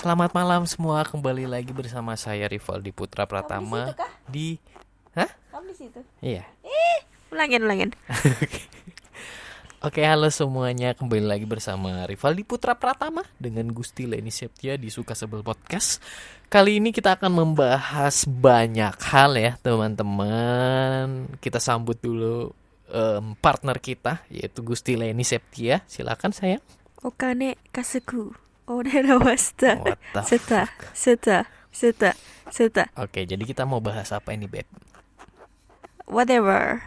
Selamat malam semua, kembali lagi bersama saya Rivaldi Putra Kamu di situ Pratama kah? di... Hah? Kamu di situ? Iya. Ulangin. Oke, halo semuanya, kembali lagi bersama Rivaldi Putra Pratama dengan Gusti Leni Septia di Suka Sebel Podcast. Kali ini kita akan membahas banyak hal ya teman-teman. Kita sambut dulu partner kita, yaitu Gusti Leni Septia. Silakan sayang. Okane kasuku. Orera wasta. What the Seta. fuck? Seta. Oke, jadi kita mau bahas apa ini, Beb? Whatever.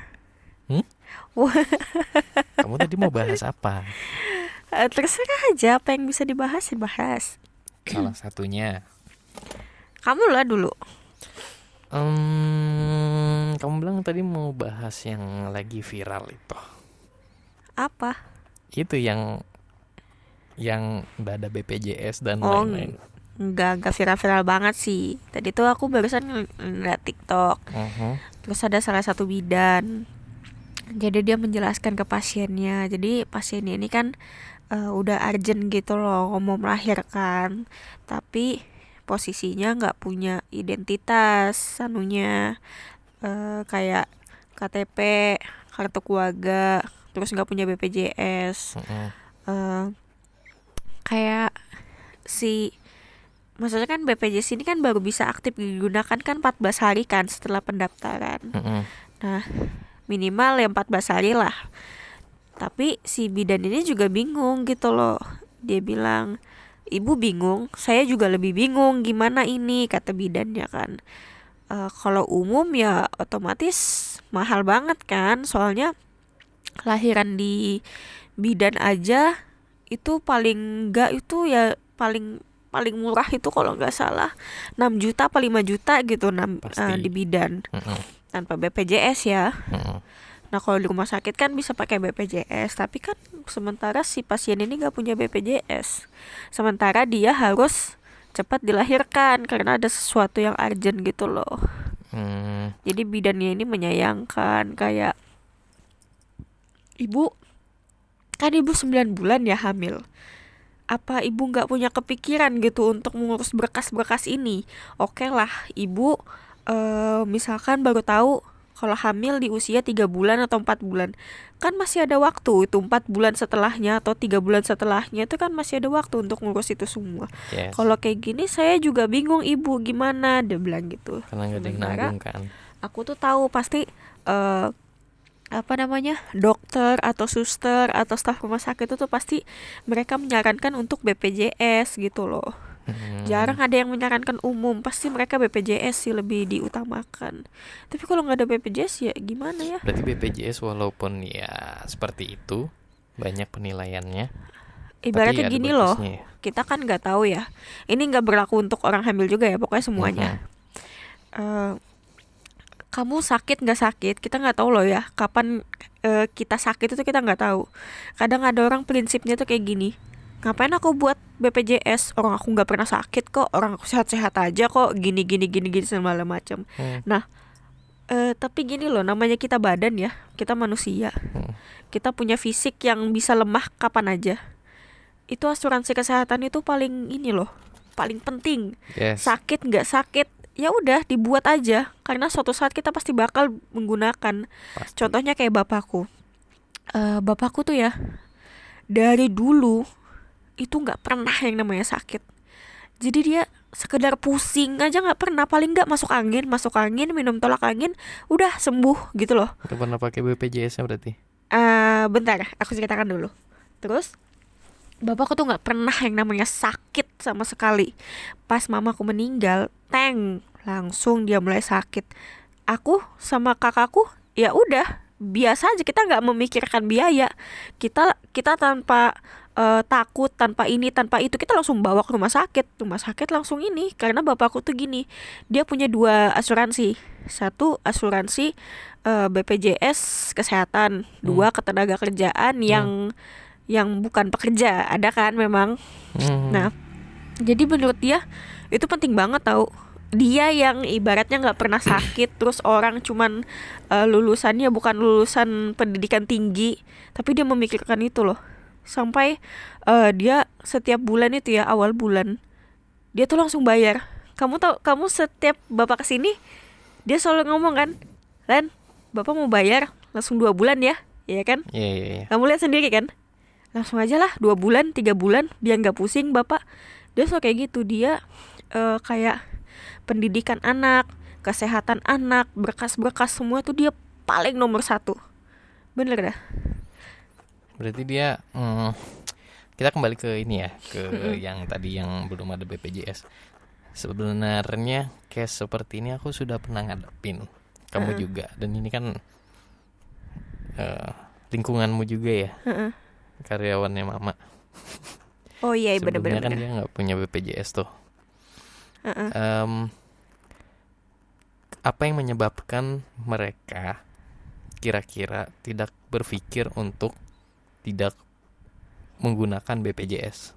Hmm? Kamu tadi mau bahas apa? Terserah aja apa yang bisa dibahas. Salah satunya. Kamu lah dulu. Kamu bilang tadi mau bahas yang lagi viral itu. Apa? Itu yang udah ada BPJS dan Oh, lain-lain. enggak viral-viral banget sih. Tadi tuh aku barusan ngeliat TikTok. Terus ada salah satu bidan. Jadi dia menjelaskan ke pasiennya. Jadi pasiennya ini kan udah urgent gitu loh, mau melahirkan, tapi posisinya nggak punya identitas, kayak KTP, kartu keluarga, terus nggak punya BPJS. Eh, Kayak si maksudnya kan BPJS ini kan baru bisa aktif digunakan kan 14 hari kan setelah pendaftaran. Nah, minimal ya 14 hari lah. Tapi si bidan ini juga bingung gitu loh. Dia bilang, "Ibu bingung, saya juga lebih bingung gimana ini," kata bidannya kan. Kalau umum ya otomatis mahal banget kan. Soalnya kelahiran di bidan aja itu paling enggak itu ya paling paling murah itu kalau nggak salah 6 juta apa 5 juta gitu Pasti. di bidan tanpa BPJS ya. Nah kalau di rumah sakit kan bisa pakai BPJS, tapi kan sementara si pasien ini nggak punya BPJS. Sementara dia harus cepat dilahirkan karena ada sesuatu yang urgent gitu loh. Jadi bidannya ini menyayangkan kayak, "Ibu, kan ibu 9 bulan ya hamil. Apa ibu nggak punya kepikiran gitu untuk mengurus berkas-berkas ini? Oke lah, ibu misalkan baru tahu kalau hamil di usia 3 bulan atau 4 bulan. Kan masih ada waktu itu 4 bulan setelahnya atau 3 bulan setelahnya itu kan masih ada waktu untuk ngurus itu semua. Yes. Kalau kayak gini saya juga bingung ibu gimana," dia bilang gitu. Karena nggak ada yang Sementara nanggung kan. aku tuh tahu pasti dokter atau suster atau staf rumah sakit itu tuh pasti mereka menyarankan untuk BPJS gitu loh. Jarang ada yang menyarankan umum, pasti mereka BPJS sih lebih diutamakan. Tapi kalau nggak ada BPJS ya gimana ya? Berarti BPJS walaupun ya seperti itu banyak penilaiannya, Ibaratnya tapi ada gini loh, batasnya ya. kita kan nggak tahu ya. Ini nggak berlaku untuk orang hamil juga ya, pokoknya semuanya. Eh, Kamu sakit nggak sakit, kita nggak tahu loh ya. Kapan kita sakit itu kita nggak tahu. Kadang ada orang prinsipnya tuh kayak gini. Ngapain aku buat BPJS? Orang aku nggak pernah sakit kok, orang aku sehat-sehat aja kok. Gini segala macam. Nah, tapi gini loh, namanya kita badan ya, kita manusia. Kita punya fisik yang bisa lemah kapan aja. Itu asuransi kesehatan itu paling ini loh, paling penting. Yes. Sakit nggak sakit, ya udah dibuat aja karena suatu saat kita pasti bakal menggunakan. Pasti. Contohnya kayak bapakku. Bapakku tuh ya dari dulu itu nggak pernah yang namanya sakit. Jadi dia sekedar pusing aja nggak pernah, paling nggak masuk angin, minum tolak angin, udah sembuh gitu loh. Nggak pernah pakai BPJS-nya berarti. Bentar, aku ceritakan dulu. Terus bapakku tuh nggak pernah yang namanya sakit sama sekali. Pas mamaku meninggal, langsung dia mulai sakit. Aku sama kakakku ya udah biasa aja, kita nggak memikirkan biaya. Kita tanpa takut, tanpa ini tanpa itu, kita langsung bawa ke rumah sakit langsung ini. Karena bapakku tuh gini, dia punya 2 asuransi. Satu asuransi BPJS kesehatan, 2 ketenaga kerjaan yang bukan pekerja, ada kan memang. Nah, jadi menurut dia itu penting banget tau. Dia yang ibaratnya nggak pernah sakit, terus orang cuman lulusannya bukan lulusan pendidikan tinggi, tapi dia memikirkan itu loh. Sampai dia setiap bulan itu ya, awal bulan dia tuh langsung bayar. Kamu setiap bapak kesini dia selalu ngomong kan, Len, bapak mau bayar langsung 2 bulan ya, ya kan? Iya, iya, iya. Kamu lihat sendiri kan, langsung aja lah 2 bulan 3 bulan biar nggak pusing bapak. Dia selalu kayak gitu. Dia kayak pendidikan anak, kesehatan anak, berkas-berkas semua tuh dia paling nomor 1. Bener dah. Berarti dia kita kembali ke ini ya, ke yang tadi yang belum ada BPJS. Sebenarnya case seperti ini aku sudah pernah ngadepin. Kamu juga. Dan ini kan lingkunganmu juga ya. Karyawannya mama. Oh iya, Sebelumnya bener-bener. kan dia nggak punya BPJS tuh. Apa yang menyebabkan mereka kira-kira tidak berpikir untuk tidak menggunakan BPJS?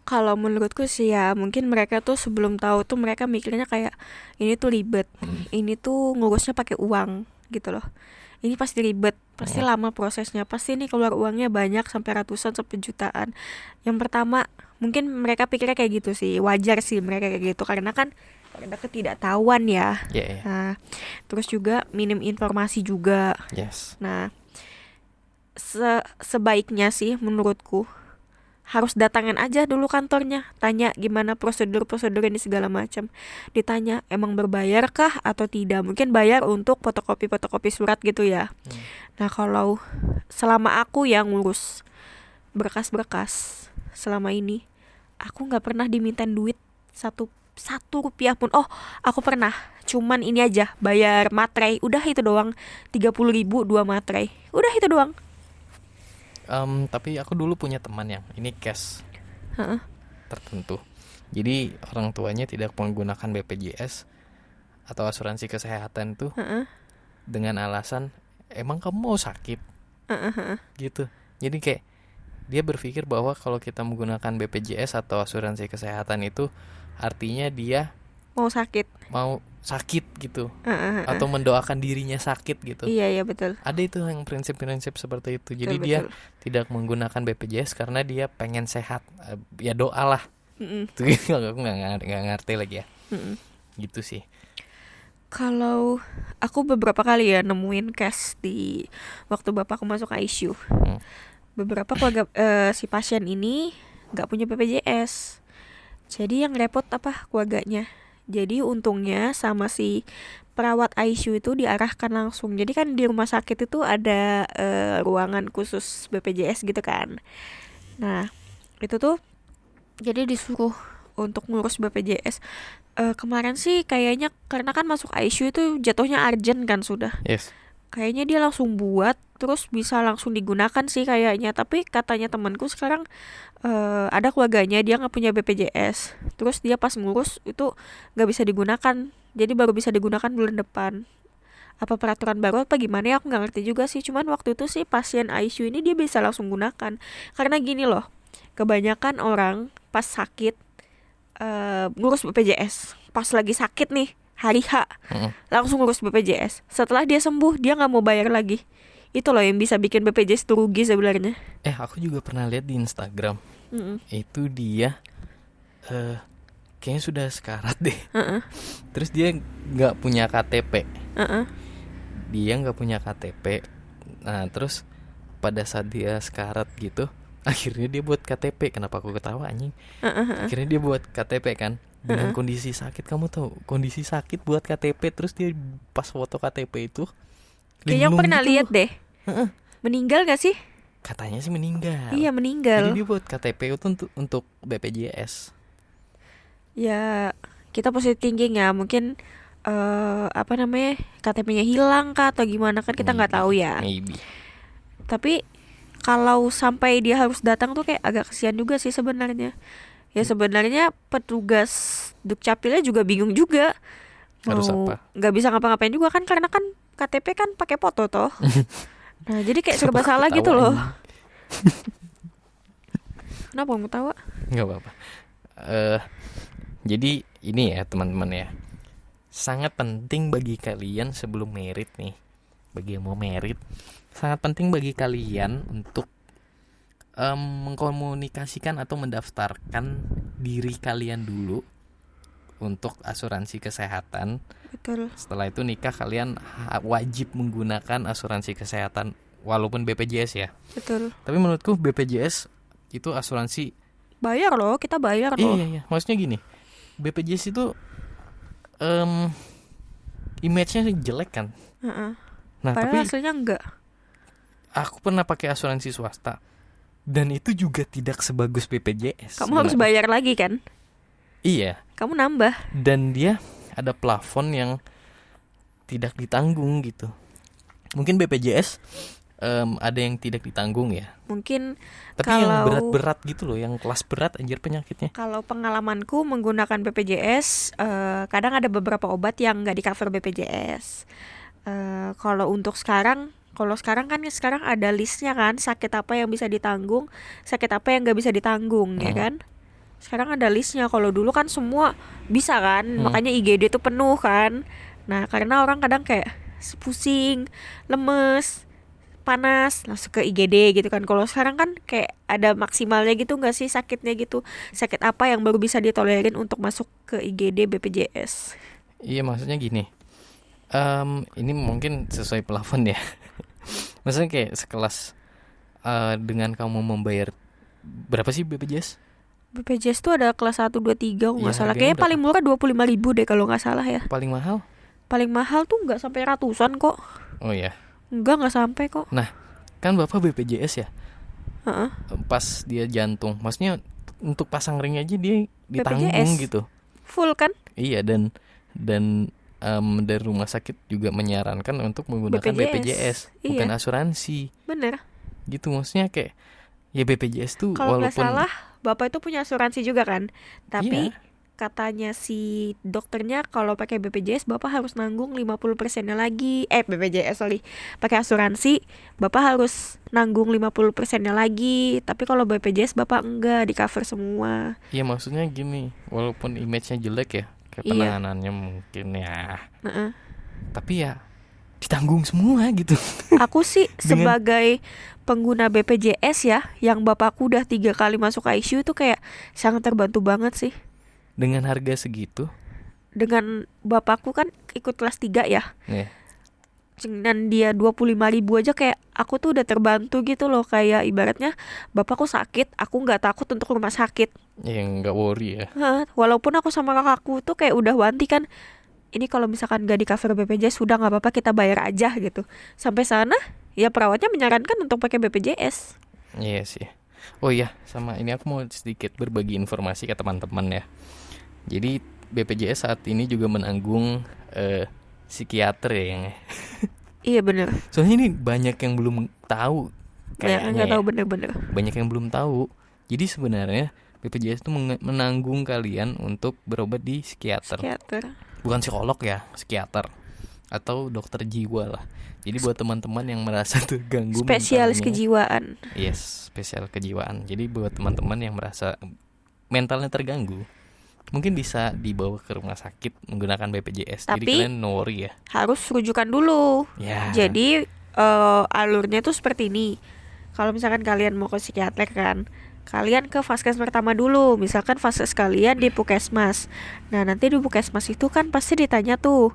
Kalau menurutku sih ya, mungkin mereka tuh sebelum tahu tuh mereka mikirnya kayak ini tuh ribet, ini tuh ngurusnya pakai uang gitu loh. Ini pasti ribet, pasti lama prosesnya, pasti nih keluar uangnya banyak sampai ratusan sampai jutaan. Yang pertama, mungkin mereka pikirnya kayak gitu sih, wajar sih mereka kayak gitu karena ketidaktahuan ya. Yeah, yeah. Nah, terus juga minim informasi juga. Yes. Nah, sebaiknya sih menurutku harus datangan aja dulu kantornya, tanya gimana prosedur ini segala macam. Ditanya emang berbayar kah atau tidak, mungkin bayar untuk fotokopi surat gitu ya. Nah kalau selama aku yang ngurus berkas-berkas selama ini, aku nggak pernah dimintain duit satu rupiah pun. Oh, aku pernah, cuman ini aja, bayar materai, udah itu doang, 30.000 2 materai, udah itu doang. Tapi aku dulu punya teman yang ini case tertentu. Jadi orang tuanya tidak menggunakan BPJS atau asuransi kesehatan tuh dengan alasan emang kamu mau sakit gitu. Jadi kayak dia berpikir bahwa kalau kita menggunakan BPJS atau asuransi kesehatan itu artinya dia mau sakit gitu atau mendoakan dirinya sakit gitu. Iya betul. Ada itu yang prinsip-prinsip seperti itu. Jadi Betul, dia betul. tidak menggunakan BPJS karena dia pengen sehat. Ya doalah. Itu aku nggak ngerti lagi ya. Gitu sih. Kalau aku beberapa kali ya nemuin case di waktu bapakku masuk ICU. Beberapa keluarga si pasien ini nggak punya BPJS. Jadi yang repot apa keluarganya. Jadi untungnya sama si perawat ICU itu diarahkan langsung. Jadi kan di rumah sakit itu ada ruangan khusus BPJS gitu kan. Nah itu tuh jadi disuruh untuk ngurus BPJS. Kemarin sih kayaknya karena kan masuk ICU itu jatuhnya urgent kan sudah. Yes. Kayaknya dia langsung buat terus bisa langsung digunakan sih kayaknya. Tapi katanya temanku sekarang ada keluarganya dia nggak punya BPJS. Terus dia pas ngurus itu nggak bisa digunakan. Jadi baru bisa digunakan bulan depan. Apa peraturan baru apa gimana ya aku nggak ngerti juga sih. Cuman waktu itu sih pasien ICU ini dia bisa langsung gunakan. Karena gini loh, kebanyakan orang pas sakit ngurus BPJS. Pas lagi sakit nih hari H langsung ngurus BPJS. Setelah dia sembuh dia nggak mau bayar lagi. Itu loh yang bisa bikin BPJS itu rugi sebenarnya. Aku juga pernah lihat di Instagram. Itu dia kayaknya sudah sekarat deh. Terus dia nggak punya KTP. Dia nggak punya KTP. Nah terus pada saat dia sekarat gitu, akhirnya dia buat KTP. Kenapa aku ketawa anjing? Akhirnya dia buat KTP kan dengan kondisi sakit. Kamu tahu kondisi sakit buat KTP. Terus dia pas foto KTP itu kayaknya aku pernah gitu. lihat deh. Meninggal gak sih? Katanya sih meninggal. Iya meninggal. Jadi dia buat KTP itu untuk BPJS. Ya kita positive thinking ya. Mungkin KTP-nya hilang kah atau gimana kan kita nggak tahu ya. Maybe. Tapi kalau sampai dia harus datang tuh kayak agak kesian juga sih sebenarnya. Ya sebenarnya petugas Dukcapilnya juga bingung juga. Harus apa? Nggak bisa ngapa-ngapain juga kan karena kan KTP kan pakai foto toh. Nah jadi kayak serba salah gitu loh. Kenapa kamu ketawa? Nggak apa-apa. Jadi ini ya teman-teman ya, sangat penting bagi kalian sebelum merit nih, bagi yang mau merit, sangat penting bagi kalian untuk mengkomunikasikan atau mendaftarkan diri kalian dulu untuk asuransi kesehatan. Betul. Setelah itu nikah kalian wajib menggunakan asuransi kesehatan walaupun BPJS ya. Betul. Tapi menurutku BPJS itu asuransi. Bayar loh, kita bayar loh. Iya. Maksudnya gini, BPJS itu image-nya jelek kan. Heeh. Nah, Padahal tapi hasilnya enggak. aku pernah pakai asuransi swasta dan itu juga tidak sebagus BPJS. Kamu harus bayar lagi kan? Iya. Kamu nambah. Dan dia ada plafon yang tidak ditanggung gitu. Mungkin BPJS ada yang tidak ditanggung ya. Mungkin Tapi kalau yang berat-berat gitu loh, yang kelas berat anjir penyakitnya. Kalau pengalamanku menggunakan BPJS, kadang ada beberapa obat yang nggak di cover BPJS. Kalau sekarang kan sekarang ada listnya kan, sakit apa yang bisa ditanggung, sakit apa yang nggak bisa ditanggung, ya kan? Sekarang ada listnya. Kalau dulu kan semua bisa kan, makanya IGD itu penuh kan. Nah, karena orang kadang kayak pusing, lemes, panas, langsung ke IGD gitu kan. Kalau sekarang kan kayak ada maksimalnya gitu nggak sih sakitnya gitu. Sakit apa yang baru bisa ditolerin untuk masuk ke IGD BPJS. Iya, maksudnya gini. Ini mungkin sesuai plafon ya. Maksudnya kayak sekelas dengan kamu membayar berapa sih BPJS? BPJS tuh ada kelas 1, 2, 3 kalau nggak Iya, salah. harganya Kayaknya berapa? paling murah 25.000 deh kalau nggak salah ya. Paling mahal? Paling mahal tuh nggak sampai ratusan kok. Oh ya. Nggak sampai kok. Nah, kan Bapak BPJS ya? Heeh. Pas dia jantung, maksudnya untuk pasang ring aja dia ditanggung BPJS. gitu. Full kan? Iya, dan dari rumah sakit juga menyarankan untuk menggunakan BPJS, bukan Iya. asuransi. Bener. Gitu, maksudnya kayak ya BPJS tuh Kalau nggak walaupun salah, Bapak itu punya asuransi juga kan? Tapi Iya. katanya si dokternya kalau pakai BPJS Bapak harus nanggung 50%-nya lagi. BPJS sorry. Pakai asuransi Bapak harus nanggung 50%-nya lagi. Tapi kalau BPJS Bapak enggak, di cover semua. Iya, maksudnya gini, walaupun image-nya jelek ya, kayak Iya. penanganannya mungkin ya, Heeh. tapi ya ditanggung semua gitu. Aku sih Dengan- sebagai pengguna BPJS ya, yang bapakku udah 3 kali masuk ICU itu kayak sangat terbantu banget sih. Dengan harga segitu, Dengan bapakku kan ikut kelas 3 ya. ya, Dan dia 25.000 aja kayak aku tuh udah terbantu gitu loh. Kayak ibaratnya bapakku sakit, aku nggak takut untuk rumah sakit. yang nggak worry ya. Walaupun aku sama kakakku tuh kayak udah wanti kan, ini kalau misalkan gak di cover BPJS sudah nggak apa-apa kita bayar aja gitu. Sampai sana ya perawatnya menyarankan untuk pakai BPJS. Iya sih. Oh iya, sama ini aku mau sedikit berbagi informasi ke teman-teman ya. Jadi BPJS saat ini juga menanggung psikiater ya yang. Iya bener. Soalnya ini banyak yang belum tahu Banyak yang nggak kayaknya. tahu bener-bener. Banyak yang belum tahu. Jadi sebenarnya BPJS itu menanggung kalian untuk berobat di psikiater. Psikiater. Bukan psikolog ya, psikiater atau dokter jiwa lah. Jadi buat teman-teman yang merasa terganggu Spesialis mentalnya, kejiwaan. yes, spesial kejiwaan. Jadi buat teman-teman yang merasa mentalnya terganggu, mungkin bisa dibawa ke rumah sakit menggunakan BPJS. Jadi Tapi kalian no worry ya. harus rujukan dulu. Ya. Jadi alurnya tuh seperti ini. Kalau misalkan kalian mau ke psikiater kan, kalian ke vaskes pertama dulu. Misalkan vaskes kalian di puskesmas. Nah nanti di puskesmas itu kan pasti ditanya tuh,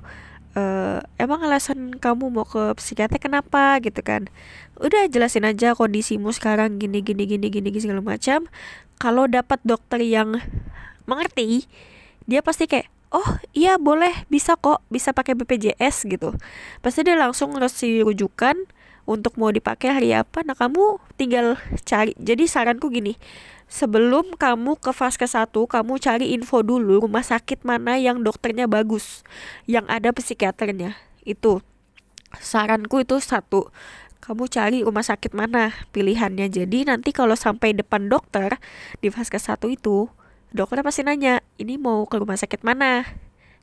emang alasan kamu mau ke psikiater kenapa gitu kan? Udah jelasin aja kondisimu sekarang gini segala macam. Kalau dapat dokter yang mengerti, dia pasti kayak, oh iya boleh, bisa kok, bisa pakai BPJS gitu. Pasti dia langsung ngasih rujukan untuk mau dipakai hari apa. Nah kamu tinggal cari. Jadi saranku gini, sebelum kamu ke vaskes 1, kamu cari info dulu rumah sakit mana yang dokternya bagus, yang ada psikiaternya. Itu saranku itu 1. Kamu cari rumah sakit mana pilihannya. Jadi nanti kalau sampai depan dokter di vaskes 1 itu, dokternya pasti nanya, ini mau ke rumah sakit mana?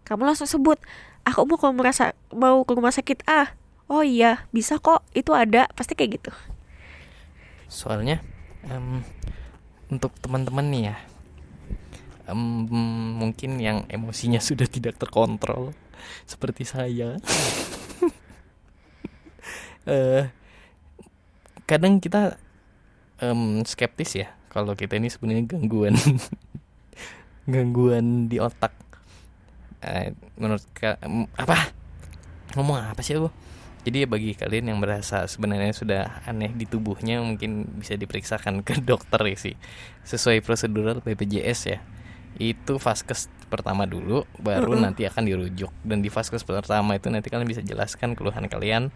Kamu langsung sebut, aku mau ke rumah sakit A. Oh iya, bisa kok, itu ada, pasti kayak gitu. Soalnya untuk teman-teman nih ya, mungkin yang emosinya sudah tidak terkontrol seperti saya. Kadang kita skeptis ya kalau kita ini sebenarnya gangguan gangguan di otak. menurut apa ngomong apa sih aku? Jadi bagi kalian yang merasa sebenarnya sudah aneh di tubuhnya, mungkin bisa diperiksakan ke dokter ya sih. Sesuai prosedural BPJS ya. Itu vaskes pertama dulu, baru nanti akan dirujuk. Dan di vaskes pertama itu nanti kalian bisa jelaskan keluhan kalian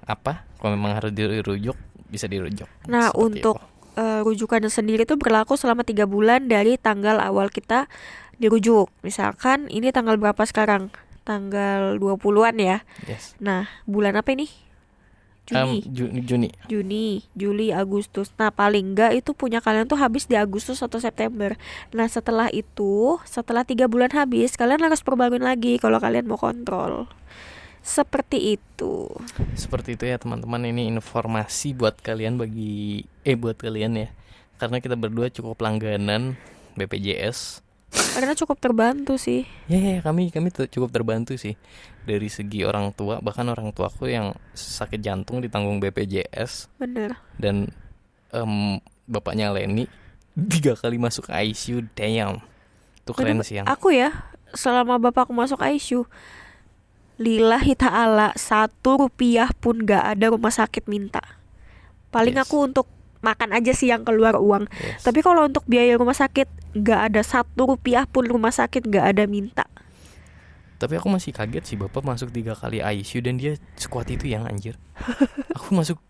apa. Kalau memang harus dirujuk, bisa dirujuk. Nah, Seperti untuk rujukannya sendiri itu berlaku selama 3 bulan dari tanggal awal kita dirujuk. Misalkan ini tanggal berapa sekarang? Tanggal 20-an ya. Yes. Nah, bulan apa ini? Juni. Juni. Juli, Agustus. Nah, paling enggak itu punya kalian tuh habis di Agustus atau September. Nah, setelah itu, setelah 3 bulan habis, kalian harus perbaruin lagi kalau kalian mau kontrol. Seperti itu. Seperti itu ya teman-teman, ini informasi buat kalian buat kalian ya. Karena kita berdua cukup langganan BPJS. Karena cukup terbantu sih. Ya, kami cukup terbantu sih dari segi orang tua. Bahkan orang tuaku yang sakit jantung ditanggung BPJS. Bener. Dan bapaknya Leni 3 kali masuk ICU. Damn. Itu keren sih yang. Aku ya, selama bapakku masuk ICU, lillahi ta'ala 1 rupiah pun gak ada rumah sakit minta. Paling Yes. aku untuk makan aja sih yang keluar uang. Yes. Tapi kalau untuk biaya rumah sakit gak ada 1 rupiah pun rumah sakit gak ada minta. Tapi aku masih kaget sih, bapak masuk 3 kali ICU dan dia sekuat itu yang anjir. Aku masuk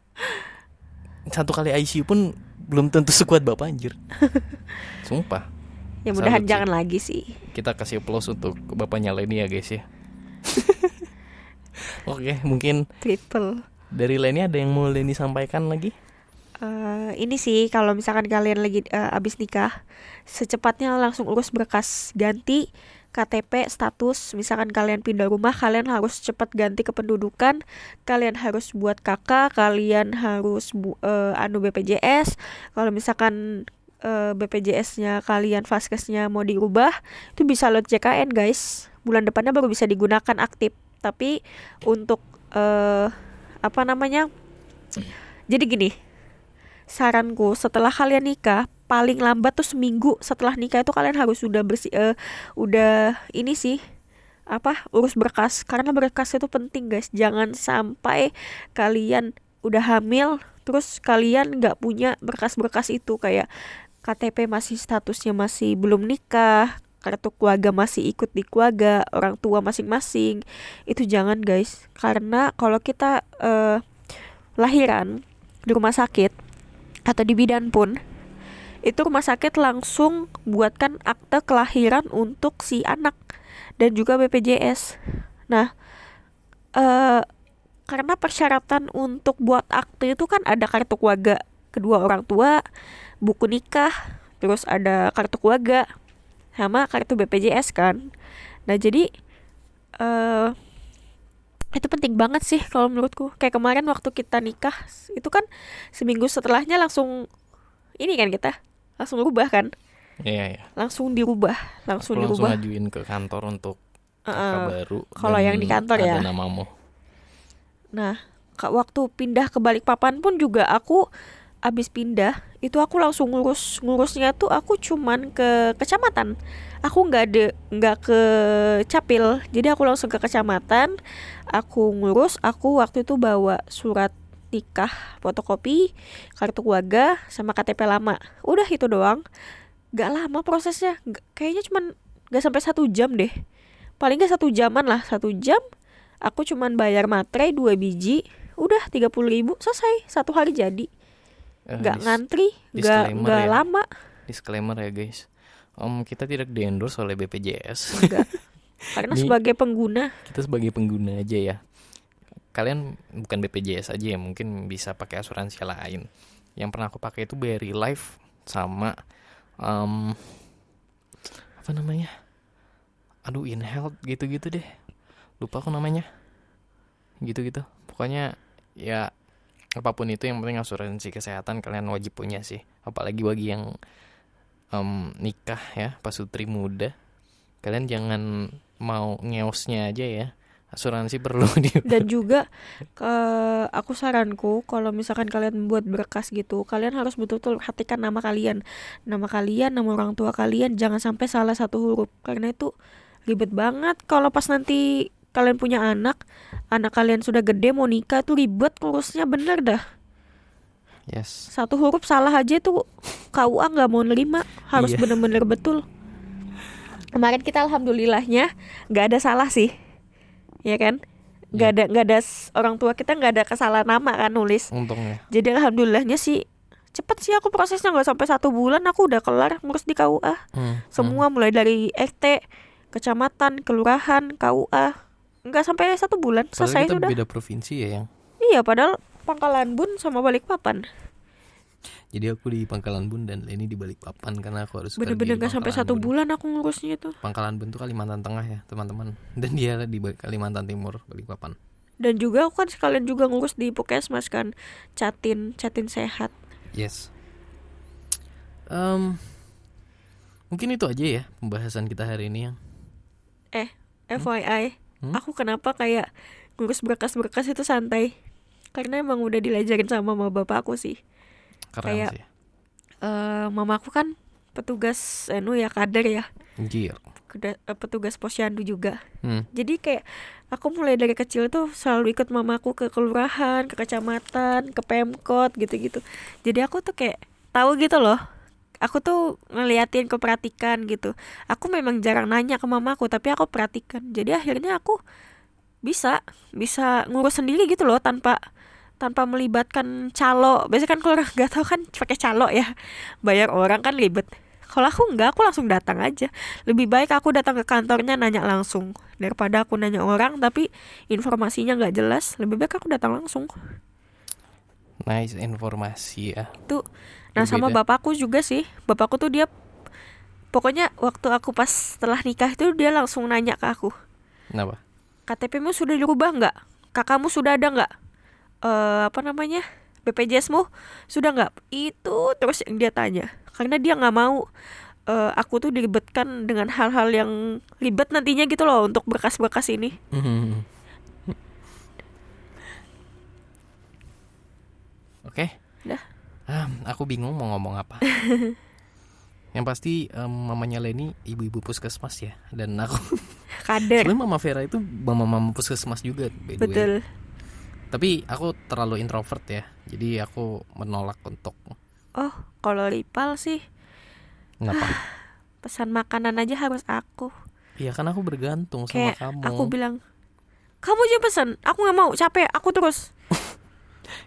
1 kali ICU pun belum tentu sekuat bapak anjir. Sumpah. Ya mudahan Salut sih. jangan lagi sih. Kita kasih applause untuk bapaknya Leni ya guys ya. Oke, mungkin Triple. dari Leni ada yang mau Leni sampaikan lagi? Ini sih kalau misalkan kalian lagi abis nikah, secepatnya langsung urus berkas ganti KTP status. Misalkan kalian pindah rumah, kalian harus cepat ganti kependudukan. Kalian harus buat KK, kalian harus BPJS. Kalau misalkan BPJS-nya kalian vaskesnya mau diubah, itu bisa load JKN guys. Bulan depannya baru bisa digunakan aktif. Tapi untuk jadi gini, saranku setelah kalian nikah, paling lambat tuh seminggu setelah nikah itu kalian harus sudah urus berkas, karena berkas itu penting guys. Jangan sampai kalian udah hamil terus kalian nggak punya berkas-berkas itu, kayak KTP masih statusnya masih belum nikah, kartu keluarga masih ikut di keluarga orang tua masing-masing. Itu jangan guys, karena kalau kita lahiran di rumah sakit atau di bidan pun, itu rumah sakit langsung buatkan akte kelahiran untuk si anak dan juga BPJS. Nah, karena persyaratan untuk buat akte itu kan ada kartu keluarga kedua orang tua, buku nikah, terus ada kartu keluarga sama kartu BPJS kan. Nah, jadi itu penting banget sih kalau menurutku. Kayak kemarin waktu kita nikah, itu kan seminggu setelahnya langsung ini kan, kita langsung rubah kan. Iya. Langsung dirubah. Aku langsung ngajuin ke kantor untuk kakak baru. Kalau yang di kantor ada ya. Ada namamu. Nah, waktu pindah ke Balikpapan pun juga aku abis pindah, itu aku langsung ngurusnya tuh aku cuman ke kecamatan. Aku nggak ke Capil. Jadi aku langsung ke kecamatan, aku ngurus. Aku waktu itu bawa surat nikah, fotokopi, kartu keluarga, sama KTP lama. Udah itu doang. Gak lama prosesnya. Kayaknya cuman gak sampai 1 jam deh. Paling gak 1 jaman lah. 1 jam aku cuman bayar materai 2 biji. Udah 30.000 selesai. 1 hari jadi. Gak ngantri, gak ya. lama. Disclaimer ya guys, kita tidak di-endorse oleh BPJS. Enggak. Karena sebagai pengguna. Kita sebagai pengguna aja ya. Kalian bukan BPJS aja ya, mungkin bisa pakai asuransi lain. Yang pernah aku pakai itu BRI Life sama InHealth gitu-gitu deh. Lupa aku namanya. Gitu-gitu. Pokoknya ya apapun itu, yang penting asuransi kesehatan kalian wajib punya sih. Apalagi bagi yang nikah ya, pasutri muda, kalian jangan mau ngeosnya aja ya. Asuransi perlu Dan juga aku saranku, kalau misalkan kalian membuat berkas gitu, kalian harus betul-betul perhatikan nama kalian, nama orang tua kalian, jangan sampai salah 1 huruf, karena itu Ribet banget kalau pas nanti kalian punya anak kalian sudah gede mau nikah tuh ribet ngurusnya bener dah. Yes. Satu huruf salah aja tuh KUA nggak mau nerima, harus Iya. bener-bener betul. Kemarin kita alhamdulillahnya nggak ada salah sih, ya kan? Nggak ada orang tua kita nggak ada kesalahan nama kan nulis. Untungnya. Jadi alhamdulillahnya sih cepet sih, aku prosesnya nggak sampai 1 bulan aku udah kelar ngurus di KUA. Semua mulai dari RT, kecamatan, kelurahan, KUA, nggak sampai 1 bulan Padahal selesai kita sudah. beda provinsi ya yang. Iya, padahal Pangkalan Bun sama Balikpapan. Jadi aku di Pangkalan Bun dan Leni di Balikpapan karena aku harus kerja Bener-bener di nggak sampai Pangkalan 1 bulan aku ngurusnya tuh. Pangkalan Bun tuh Kalimantan Tengah ya teman-teman. Dan dia di Kalimantan Timur, Balikpapan. Dan juga aku kan sekalian juga ngurus di Puskesmas kan, Catin sehat. Yes. Mungkin itu aja ya pembahasan kita hari ini yang. FYI, aku kenapa kayak ngurus berkas-berkas itu santai? Karena emang udah dilajarin sama mama bapak aku sih. Keren Kayak sih. Mama aku kan petugas ya kader ya, Anjir. petugas posyandu juga. Hmm. Jadi kayak aku mulai dari kecil tuh selalu ikut mamaku ke kelurahan, ke kecamatan, ke Pemkot gitu-gitu. Jadi aku tuh kayak tahu gitu loh. Aku tuh ngeliatin, keperhatikan gitu. Aku memang jarang nanya ke mamaku, tapi aku perhatikan. Jadi akhirnya aku bisa ngurus sendiri gitu loh, tanpa melibatkan calo. Biasanya kan kalau orang nggak tahu kan pakai calo ya, bayar orang kan ribet. Kalau aku enggak, aku langsung datang aja. Lebih baik aku datang ke kantornya nanya langsung daripada aku nanya orang tapi informasinya nggak jelas. Lebih baik aku datang langsung. Nice informasi ya. Tuh. Nah, sama Berbeda. bapakku juga sih. Bapakku tuh dia pokoknya waktu aku pas setelah nikah itu dia langsung nanya ke aku, Kenapa? KTP-mu sudah dirubah nggak? Kakakmu sudah ada nggak? BPJS-mu sudah nggak? Itu terus yang dia tanya. Karena dia nggak mau aku tuh diribetkan dengan hal-hal yang ribet nantinya gitu loh untuk berkas-berkas ini. Oke. Dah. Aku bingung mau ngomong apa. Yang pasti mamanya Leni ibu-ibu puskesmas ya. Dan aku Kader. sebenarnya Mama Vera itu mama puskesmas juga by the way. Betul. Tapi aku terlalu introvert ya. Jadi aku menolak untuk. Oh, kalau Ripal sih Ngapa? pesan makanan aja harus aku. Iya kan aku bergantung sama Kayak kamu. aku bilang, kamu aja pesan, aku nggak mau, capek, aku terus.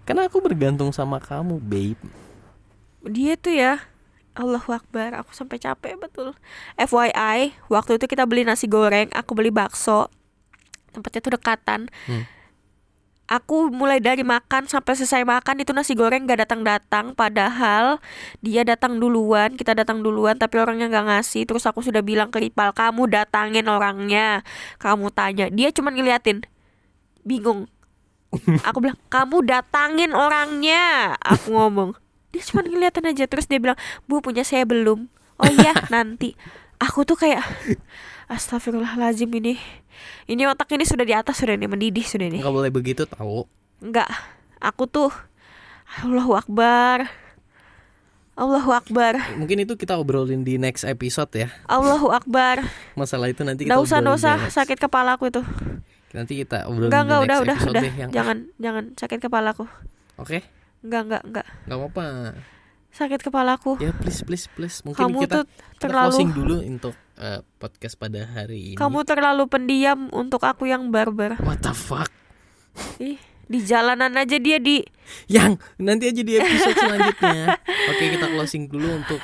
Karena aku bergantung sama kamu, babe. Dia tuh ya, Allahu Akbar, aku sampai capek betul. FYI, waktu itu kita beli nasi goreng, aku beli bakso, tempatnya tuh dekatan. Aku mulai dari makan sampai selesai makan itu nasi goreng gak datang-datang. Padahal dia datang duluan, kita datang duluan, tapi orangnya gak ngasih. Terus aku sudah bilang ke Ripal, kamu datangin orangnya, kamu tanya. Dia cuma ngeliatin, bingung. Aku bilang, kamu datangin orangnya. Aku ngomong, dia cuma ngeliatin aja. Terus dia bilang, Bu, punya saya belum. Oh iya, nanti. Aku tuh kayak, astagfirullahaladzim, ini otak ini sudah di atas, sudah nih, mendidih sudah nih. Nggak boleh begitu tahu. Enggak, aku tuh Allahu Akbar. Mungkin itu kita obrolin di next episode ya. Allahu Akbar. Masalah itu nanti kita Nggak usah, obrolin di next. sakit kepalaku itu. Nanti kita obrolin Enggak, di next udah, episode deh yang. Jangan sakit kepalaku. Oke. Enggak. Nggak apa-apa. Sakit kepalaku. Ya please. Mungkin Kamu kita tuh terlalu closing dulu untuk podcast pada hari ini. Kamu terlalu pendiam untuk aku yang barbar. What the fuck? Ih, di jalanan aja dia di Yang nanti aja di episode selanjutnya. Oke, kita closing dulu untuk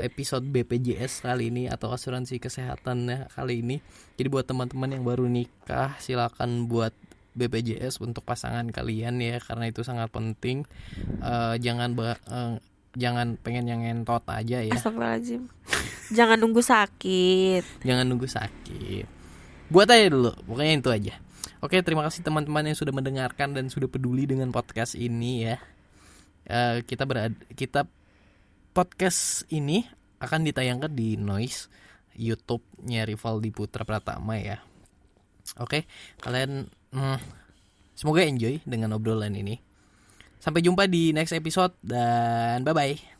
episode BPJS kali ini atau asuransi kesehatan ya kali ini. Jadi buat teman-teman yang baru nikah, silakan buat BPJS untuk pasangan kalian ya, karena itu sangat penting. Jangan pengen yang ngentot aja ya. Astagfirullahaladzim. Jangan nunggu sakit. Jangan nunggu sakit. Buat aja dulu. Pokoknya itu aja. Oke, terima kasih teman-teman yang sudah mendengarkan dan sudah peduli dengan podcast ini ya. Kita podcast ini akan ditayangkan di Noise YouTube-nya Rivaldi Putra Pratama ya. Oke, kalian semoga enjoy dengan obrolan ini. Sampai jumpa di next episode dan bye-bye.